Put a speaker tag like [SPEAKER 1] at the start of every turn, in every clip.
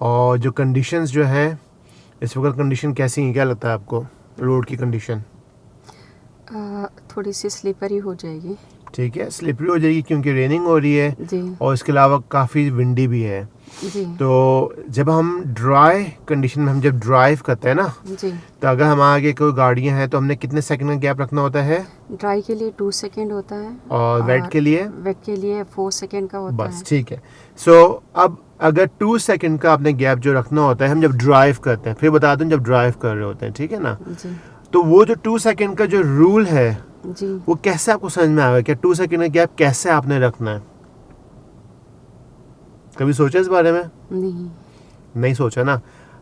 [SPEAKER 1] और जो कंडीशंस जो हैं इस वक्त कंडीशन कैसी हैं, क्या लगता है आपको रोड की कंडीशन?
[SPEAKER 2] थोड़ी सी स्लीपरी हो जाएगी।
[SPEAKER 1] ठीक है, स्लिपरी हो जाएगी क्योंकि रेनिंग हो रही है
[SPEAKER 2] जी
[SPEAKER 1] और इसके अलावा काफ़ी विंडी भी है।
[SPEAKER 2] जी
[SPEAKER 1] तो जब हम ड्राई कंडीशन में हम जब ड्राइव करते हैं ना,
[SPEAKER 2] जी।
[SPEAKER 1] तो अगर हमारे आगे कोई गाड़ियाँ हैं तो हमने कितने सेकंड का गैप रखना होता है?
[SPEAKER 2] ड्राई के लिए 2 सेकेंड होता है
[SPEAKER 1] और वेट के लिए?
[SPEAKER 2] वेट के लिए 4 सेकेंड का होता
[SPEAKER 1] बस
[SPEAKER 2] है।
[SPEAKER 1] ठीक है। सो अब अगर 2 सेकंड का आपने गैप जो रखना होता है हम जब ड्राइव करते हैं, फिर बता दूं जब ड्राइव कर रहे होते हैं, ठीक है ना,
[SPEAKER 2] जी
[SPEAKER 1] तो वो जो 2 सेकंड का जो रूल है
[SPEAKER 2] जी।
[SPEAKER 1] वो कैसे आपको समझ में आएगा? क्या 2 सेकंड का गैप कैसे आपने रखना है? कभी सोचा इस बारे में? नहीं सोचा ना।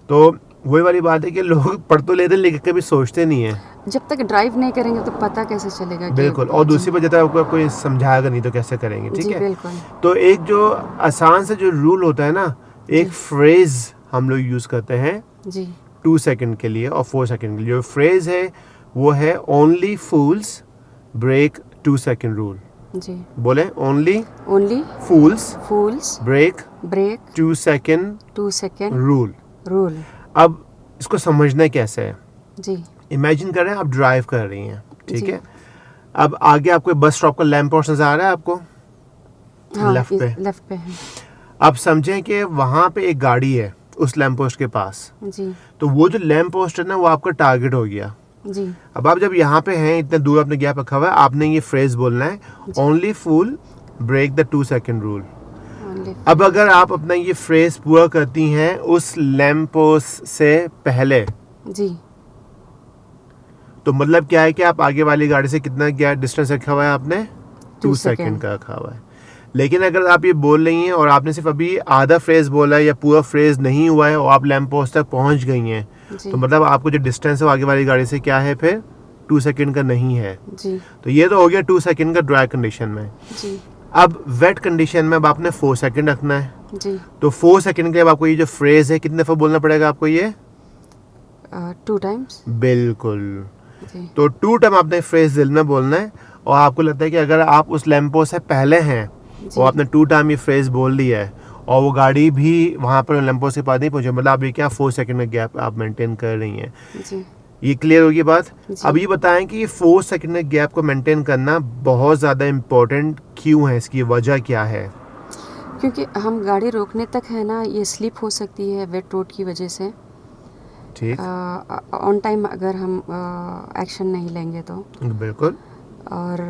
[SPEAKER 1] तो वही वाली बात है कि लोग पढ़ तो लेते हैं लेकिन कभी सोचते नहीं है।
[SPEAKER 2] जब तक ड्राइव नहीं करेंगे तो पता कैसे चलेगा?
[SPEAKER 1] बिल्कुल। और दूसरी बात जब आपको कोई समझाएगा नहीं तो कैसे करेंगे, ठीक
[SPEAKER 2] जी
[SPEAKER 1] है?
[SPEAKER 2] बिल्कुल।
[SPEAKER 1] तो एक जो आसान से जो रूल होता है ना, एक फ्रेज हम लोग यूज़ करते हैं
[SPEAKER 2] जी
[SPEAKER 1] 2 सेकंड के लिए और 4 सेकंड के लिए। जो फ्रेज है वो है only fools break 2 second rule.
[SPEAKER 2] जी।
[SPEAKER 1] बोले only
[SPEAKER 2] only
[SPEAKER 1] fools
[SPEAKER 2] fools
[SPEAKER 1] break
[SPEAKER 2] break
[SPEAKER 1] 2 second
[SPEAKER 2] 2 second
[SPEAKER 1] rule.
[SPEAKER 2] Rule.
[SPEAKER 1] अब इसको समझना कैसे है?
[SPEAKER 2] जी
[SPEAKER 1] इमेजिन करें आप ड्राइव कर रही हैं, ठीक
[SPEAKER 2] जी।
[SPEAKER 1] है? अब आगे आपको बस स्टॉप का लैंप पोस्ट नजर आ रहा है आपको?
[SPEAKER 2] हाँ
[SPEAKER 1] लेफ्ट पे।
[SPEAKER 2] लेफ्ट पे है।
[SPEAKER 1] अब समझें कि वहाँ पे एक गाड़ी है उस लैंप पोस्ट के पास,
[SPEAKER 2] जी
[SPEAKER 1] तो वो जो लैंप पोस्ट है ना वो आपका टारगेट हो गया।
[SPEAKER 2] जी
[SPEAKER 1] अब आप जब यहाँ पे हैं, इतने दूर आपने गैप रखा हुआ है, आपने ये फ्रेज बोलना है only fool break the 2 second rule.
[SPEAKER 2] Only.
[SPEAKER 1] अब अगर आप अपना ये फ्रेज पूरा करती हैं उस लैंप पोस्ट से पहले,
[SPEAKER 2] जी
[SPEAKER 1] तो मतलब क्या है कि आप आगे वाली गाड़ी से कितना गैप डिस्टेंस रखा हुआ है आपने? 2 सेकंड का रखा हुआ है। लेकिन अगर आप ये बोल रही हैं और आपने सिर्फ अभी आधा फ्रेज बोला है या पूरा फ्रेज नहीं हुआ है और आप लैंप पोस्ट तक पहुंच गई हैं,
[SPEAKER 2] जी
[SPEAKER 1] तो मतलब आपको जो डिस्टेंस है वो आगे वाली गाड़ी से क्या है फिर? 2 सेकंड का नहीं है।
[SPEAKER 2] जी
[SPEAKER 1] तो ये तो हो गया 2 सेकंड का ड्राई कंडीशन में।
[SPEAKER 2] जी
[SPEAKER 1] अब वेट कंडीशन में अब आपने 4 सेकंड रखना है।
[SPEAKER 2] जी।
[SPEAKER 1] तो 4 सेकंड के लिए अब आपको ये जो फ्रेज है कितने दफ़ा बोलना पड़ेगा आपको ये?
[SPEAKER 2] 2 टाइम्स।
[SPEAKER 1] बिल्कुल।
[SPEAKER 2] जी
[SPEAKER 1] तो 2 टाइम आपने फ्रेज दिल में बोलना है। और आपको लगता है कि अगर आप उस लैंप पोस्ट से पहले हैं
[SPEAKER 2] जी
[SPEAKER 1] और आपने 2 टाइम ये फ्रेज बोल दिया है और वो गाड़ी भी वहाँ पर लैंप पोस्ट के पास नहीं पहुँची, मतलब आप ये क्या 4 सेकंड का गैप आप मेंटेन कर रही हैं।
[SPEAKER 2] जी
[SPEAKER 1] ये क्लियर होगी बात?
[SPEAKER 2] जी।
[SPEAKER 1] अब ये बताएं कि ये 4 सेकंड के गैप को मेंटेन करना बहुत ज़्यादा इम्पोर्टेंट क्यों है? इसकी वजह क्या है?
[SPEAKER 2] क्योंकि हम गाड़ी रोकने तक है ना, ये स्लिप हो सकती है वेट रोड की वजह से।
[SPEAKER 1] ठीक।
[SPEAKER 2] ऑन टाइम अगर हम एक्शन नहीं लेंगे तो।
[SPEAKER 1] बिल्कुल
[SPEAKER 2] और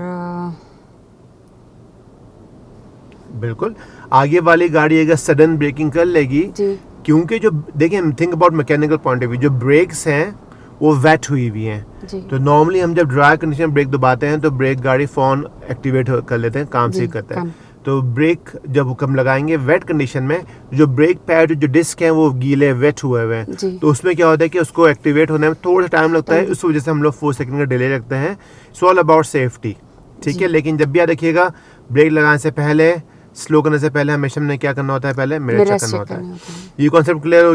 [SPEAKER 1] बिल्कुल। आगे वाली गाड़ी अगर सडन ब्रेकिंग कर लेगी,
[SPEAKER 2] जी
[SPEAKER 1] क्योंकि जो देखिए think about mechanical point of view, जो ब्रेक्स हैं वो वेट हुई हुई हैं।
[SPEAKER 2] जी
[SPEAKER 1] तो नॉर्मली हम जब ड्राई कंडीशन में ब्रेक दबाते हैं तो ब्रेक गाड़ी फ़ौरन एक्टिवेट कर लेते हैं, काम से ही करता है। तो ब्रेक जब हम लगाएंगे वेट कंडीशन में, जो ब्रेक पैड जो डिस्क हैं वो गीले वेट हुए हुए हैं,
[SPEAKER 2] जी
[SPEAKER 1] तो उसमें क्या होता है कि उसको एक्टिवेट होने में थोड़ा टाइम लगता है, उस वजह से हम लोग 4 सेकंड का डिले रखते हैं। इट्स ऑल अबाउट सेफ्टी, ठीक है?
[SPEAKER 2] जी।
[SPEAKER 1] लेकिन जब भी याद रखिएगा ब्रेक लगाने से पहले, स्लो करने से पहले हमेशा हमने क्या करना होता है? पहले मिरर चेक करना होता है। ये कॉन्सेप्ट क्लियर हो